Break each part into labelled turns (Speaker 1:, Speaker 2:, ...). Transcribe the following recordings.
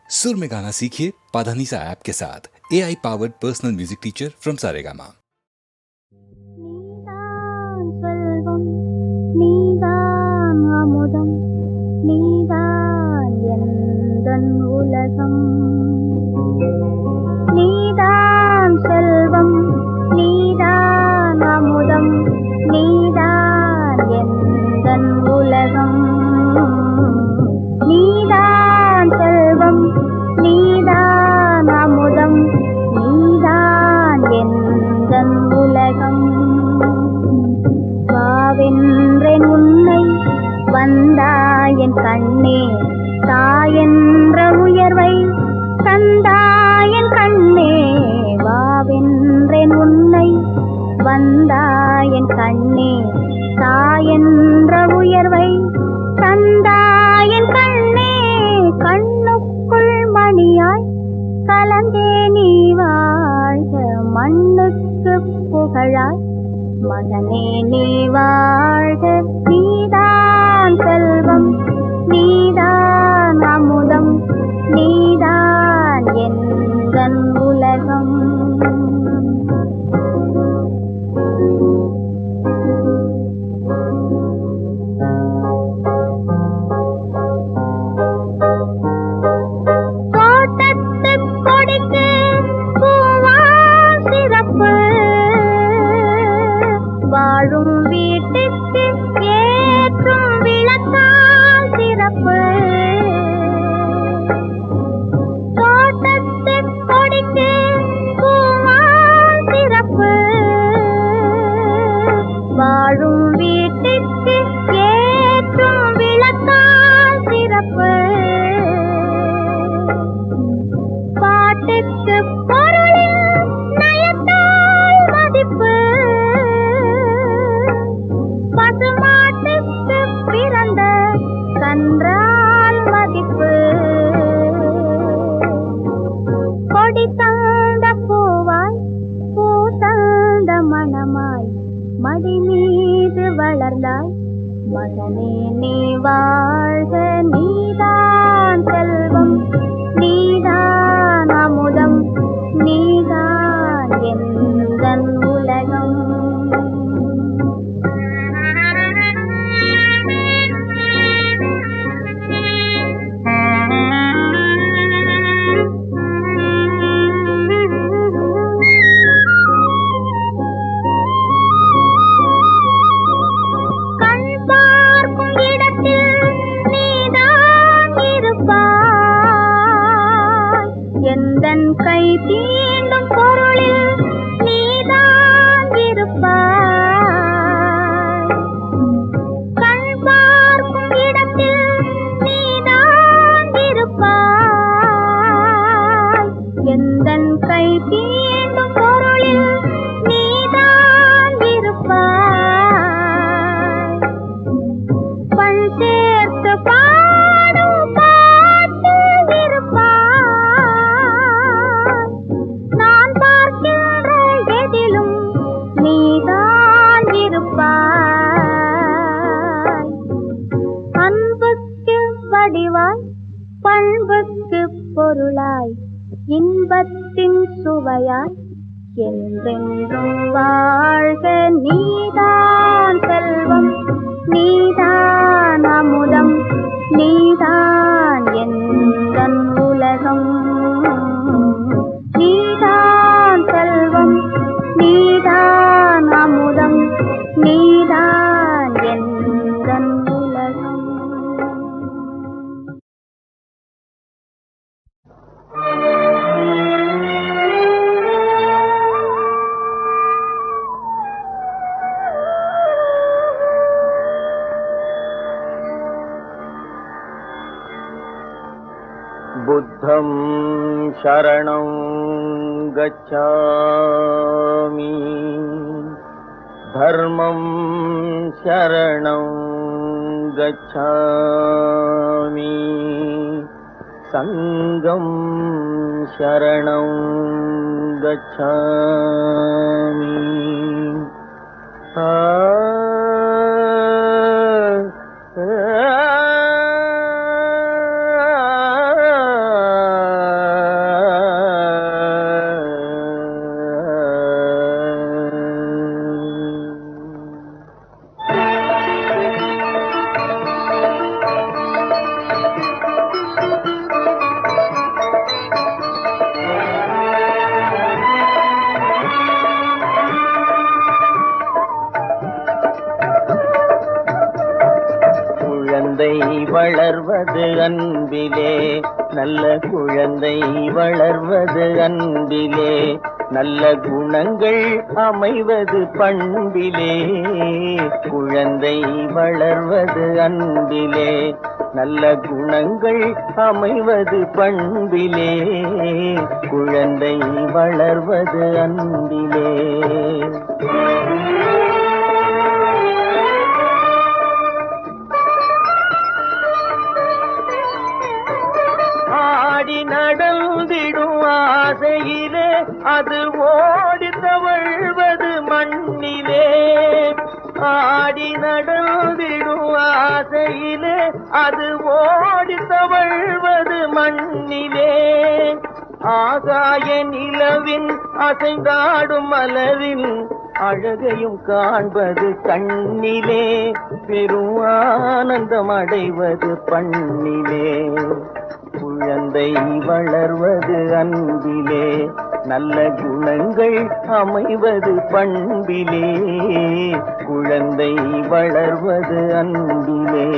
Speaker 1: सुर में गाना सीखिए पाधानीसा ऐप के साथ। AI powered personal music teacher from Saregama.
Speaker 2: நீதான் அமுதம், நீதான் எந்தன் உலகம். நீதான் செல்வம், நீதான் அமுதம், நீதான் எந்தன் உலகம். நீதான் செல்வம், நீதான் அமுதம், நீதான் எந்தன் உலகம். வாவென்றேன் உன்னை வந்தாயன் கண்ணே, தாயென்ற உயர்வை தந்தாயன் கண்ணே. வாவென்றேன் உன்னை வந்தாயன் கண்ணே, தாயென்ற உயர்வை தந்தாயன் கண்ணே. கண்ணுக்குள் மணியாய் கலந்தே நீ வாழ்க, மண்ணுக்கு புகழாய் மகனே நீ வாழ்க. நீதான் செல்வம், நீதான் அமுதம், நீதான் எந்தன் உலகம். தோட்டத்து கொடிக்கு பூவால் சிறப்பு, வாழும் வீட்டுக்கு ஏற்றும் விளக்கால் சிறப்பு. தோட்டத்து கொடிக்கு பூவால் சிறப்பு, வாழும் வீட்டுக்கு ஏற்றும் விளக்கால் சிறப்பு. பாட்டுக்கு பொருளில் நயத்தால் மதிப்பு, பசுமாட்டுக்கு பிறந்த கன்றால் மதிப்பு. கொடி தந்த பூவாய், பூ தந்த மணமாய், மடி மீது வளர்ந்தாய் மகனே நீ வாழ்க. நீதான் செல்வம், நீதான் அமுதம், நீதான் எந்தன் உலகம். கண் பார்க்கும் இடத்தில் நீதான் இருப்பாய், எந்தன் கை தீண்டும் பொருளில் நீதான் இருப்பாய். கண் பார்க்கும் இடத்தில் நீதான் இருப்பாய், எந்தன் கை தீண்டும் பொருளில் நீதான் இருப்பாய். பண் சேர்த்து பாடும் பாட்டு இருப்பாய், நான் பார்க்கின்ற எதிலும் நீதான் இருப்பாய். அன்புக்கு வடிவாய், பண்புக்கு பொருளாய், இன்பத்தின் சுவையாய் என்றென்றும் வாழ்க. நீதான் செல்வம், நீதான் அமுதம், நீதான் எந்தன் உலகம். நீதான் செல்வம், நீதான் அமுதம், நீதான் எந்தன் உலகம்.
Speaker 3: बुद्धं शरणं गच्छामि, धर्मं शरणं गच्छामि, संघं शरणं गच्छामि. வளர்வது அன்பிலே, நல்ல குழந்தை வளர்வது அன்பிலே, நல்ல குணங்கள் அமைவது பண்பிலே. குழந்தை வளர்வது அன்பிலே, நல்ல குணங்கள் அமைவது பண்பிலே. குழந்தை வளர்வது அன்பிலே. ஆடி நடந்திடும் ஆசையிலே அது ஓடி தவழ்வது மண்ணிலே. ஆடி நடந்திடும் ஆசையிலே அது ஓடி தவழ்வது மண்ணிலே. ஆகாய நிலவின் அசைந்தாடும் மலரின் அழகையும் காண்பது கண்ணிலே. பெரும் ஆனந்தம் அடைவது பண்ணிலே. குழந்தை வளர்வது அன்பிலே, நல்ல குணங்கள் அமைவது பண்பிலே. குழந்தை வளர்வது அன்பிலே.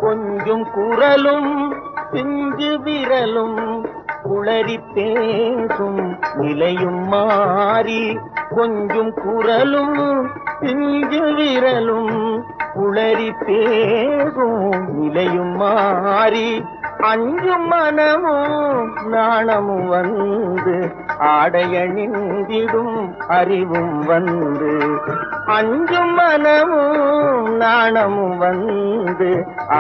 Speaker 3: கொஞ்சம் குரலும் பிஞ்சு விரலும் குளறி பேசும் நிலையும் மாறி. கொஞ்சம் குரலும் பிஞ்சு விரலும் குளறி பேசும் நிலையும் மாறி. அஞ்சும் மனமும் நாணமும் வந்து ஆடையணிந்திடும் அறிவும் வந்து. அஞ்சும் மனமும் நாணமும் வந்து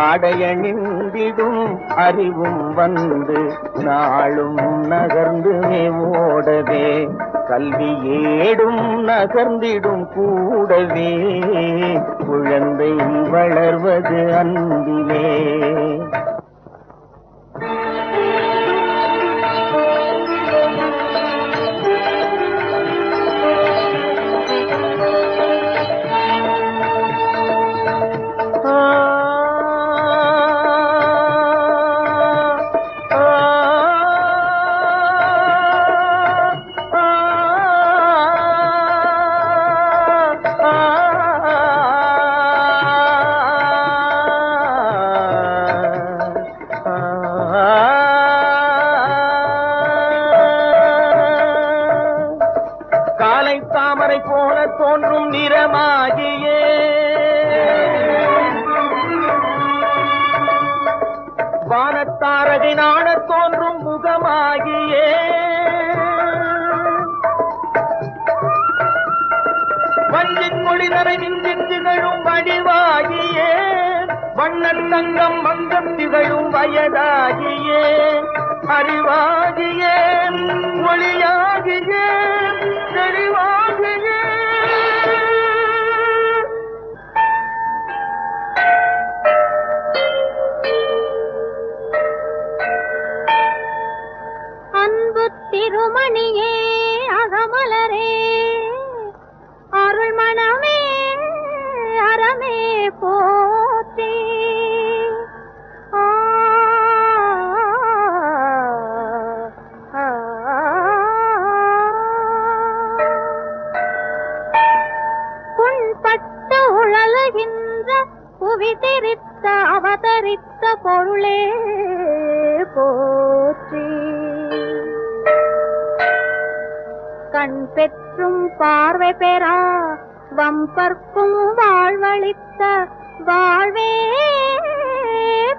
Speaker 3: ஆடையணிந்திடும் அறிவும் வந்து. நாளும் நகர்ந்துமே ஓடவே கல்வி ஏடும் நகர்ந்திடும் கூடவே. குழந்தை வளர்வது அன்பிலே. காலை தாமரை போல தோன்றும் நிறமாகியே வானத்தாரகை நாண தோன்றும் முகமாகியே. வஞ்சின் மொழிதரை மிஞ்சின் திகழும் வடிவாகியே. வண்ணன் தங்கம் மங்கம் திகழும் வயதாகியே. அறிவாகியே மொழியாகியே தெளிவாகியே.
Speaker 2: அன்பு திருமணியே அகமலரே அருள் மனமே அறமே போற்றி. புண்பட்டு உழலுகின்ற புவி திரித்த அவதரித்த பொருளே போற்றி. கண் பெற்றும் பார்வை பெறா வம்பர்க்கும் வாழ்வளித்த வாழ்வே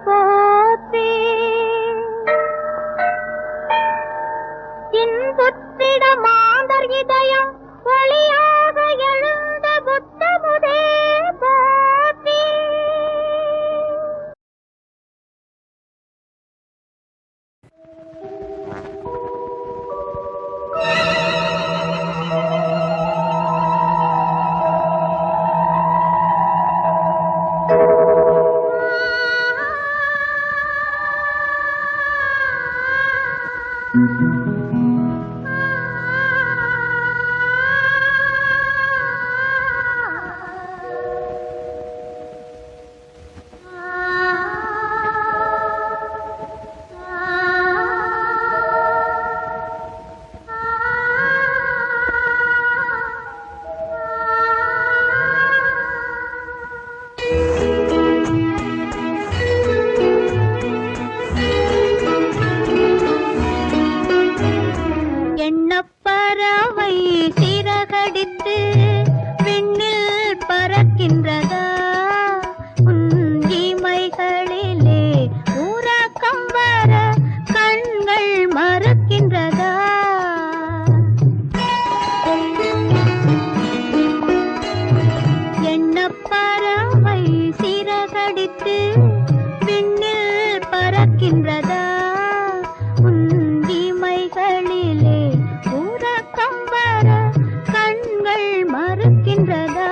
Speaker 2: போற்றி. இன்புற்றிட மாந்தர் இதயம் ஒளியாக எழுந்த புத்தமுதே போற்றி. பறவை சிறகடித்து விண்ணில் பறக்கின்றதா? உன் இமைகளிலே உறக்கம் வர கண்கள் மறக்கின்றதா? எண்ணப்பறவை சிறகடித்து விண்ணில் பறக்கின்றதா? உன் இமைகளிலே உறக்கம் வர கண்கள் மறக்கின்றதா?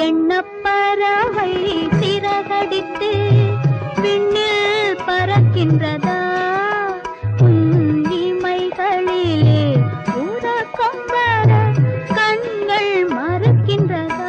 Speaker 2: எண்ணப்பறவை சிறகடித்து விண்ணில் பறக்கின்றதா? உன் இமைகளிலே உறக்கம் வர கண்கள் மறக்கின்றதா?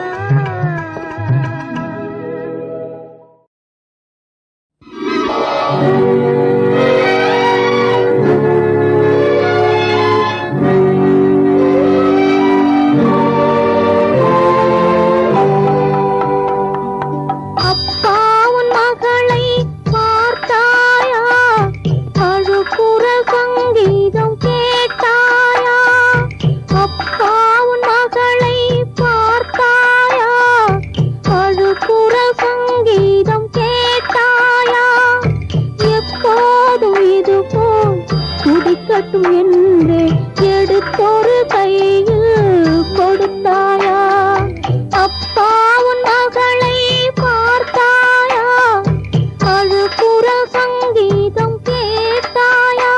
Speaker 2: என்று எடுத்தொரு கையில் கொடுத்தாயா? அப்பா உன் மகளை பார்த்தாயா? அழுகுற சங்கீதம் கேட்டாயா?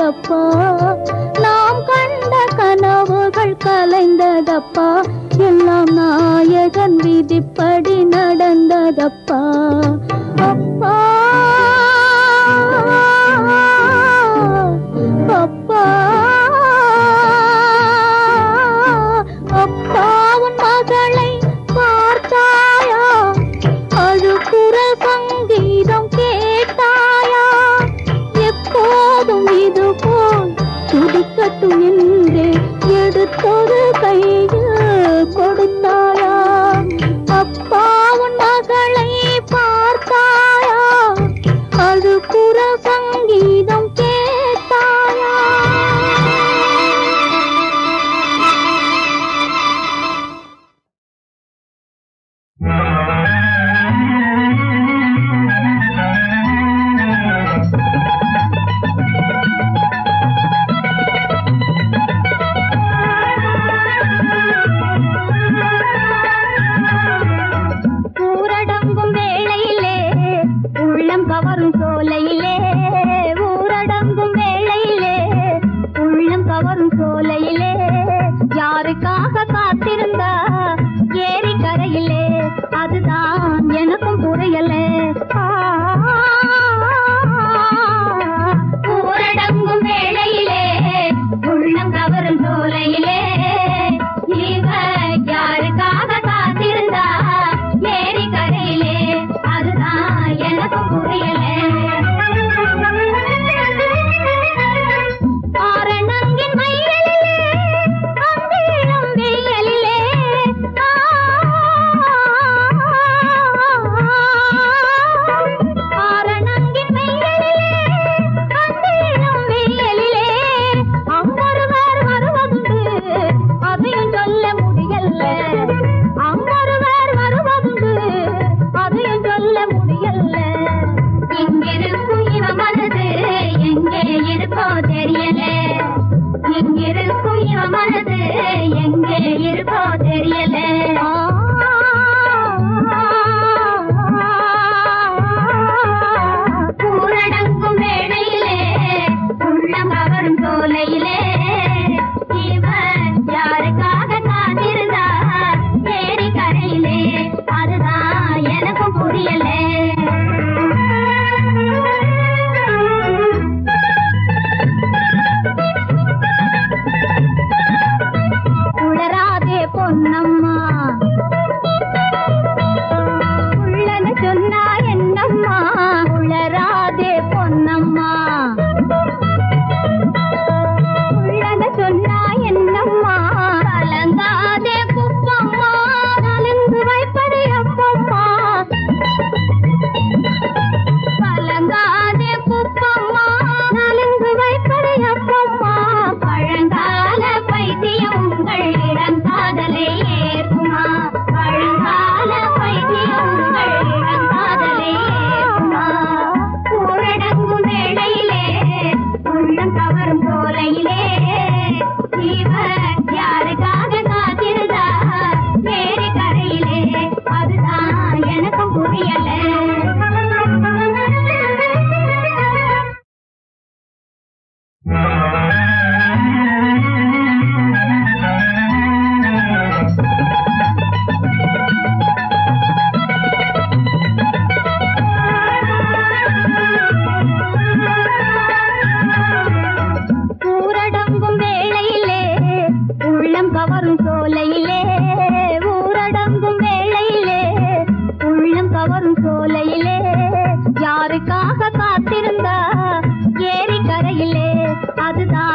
Speaker 2: வந்ததப்பா, நாம் கண்ட கனவுகள் கலைந்ததப்பா, எல்லாம் நாயகன் விதிப்படி நடந்ததப்பா. அப்பா அப்பா அப்பா, உன் மகளை பார்த்தாயா? அழுகுற சங்கீதம் கேட்டாயா? எப்போதும் இது போல் துடிக்கட்டும் என்றே எடுத்தொரு கையில் கொடுத்தாயா? அப்பா, உன் மகளை பார்த்தாயா? அழுகுற சங்கீதம் கேட்டாயா? ஊரடங்கும் வேளையிலே உள்ளம் கவரும் சோலையிலே, ஊரடங்கும் வேளையிலே உள்ளம் கவரும் சோலையிலே, யாருக்காக காத்திருந்தா ஏரி கரையிலே, அதுதான் எனக்கும் புரியல. ஊரடங்கும் வேளையிலே உள்ளம் கவரும் சோலையிலே, இவ யாருக்காக காத்திருந்தா ஏரி கரையிலே, அதுதான் எனக்கும் புரியல. ஆரணங்கின் மையலிலே அங்கிழும் வெயிலிலே, ஆரணங்கின் மையலிலே அங்கிழும் வெயிலிலே, அங்கொருவர் வருவதுண்டு அதையும் சொல்ல முடியல, அங்கொருவர் வருவதுண்டு அதையும் சொல்ல முடியல. இங்கிருக்கும் இவ மனது எங்கே இருக்கோ தெரியல, இங்கிருக்கும் இவ மனது எங்கே இருக்கோ தெரியல. ஊரடங்கும் வேளையிலே உள்ளம் கவரும் சோலையிலே, இவ யாருக்காக காத்திருந்தா ஏரி கரையிலே, அதுதான் எனக்கும் புரியல. உளராதே பொன்னம்மா, உள்ளன சொன்னா என்னம்மா, உளராதே பொன்னம்மா, உள்ளன சொன்னா என்னம்மா, கலங்காதே குப்பம்மா, நலிந்து வைப்பது எப்பம்மா, கலங்காதே குப்பம்மா, நலிந்து வைப்பது எப்பம்மா, பழங்கால பைத்தியம் உங்கள் இளங்காதலை ஏற்குமா, பழங்கால பைத்தியம் உங்கள் இளங்காதலை ஏற்குமா. ஊரடங்கும் வேளையிலே உள்ளம் கவரும் சோலையிலே, இவ யாருக்காக காத்திருந்தா ஏரி கரையிலே, அதுதான் எனக்கும் புரியல. ஊரடங்கும் வேளையிலே உள்ளம் கவரும் சோலையிலே, ஊரடங்கும் வேளையிலே உள்ளம் கவரும் சோலையிலே, யாருக்காக காத்திருந்தா ஏரி கரையிலே, அதுதான்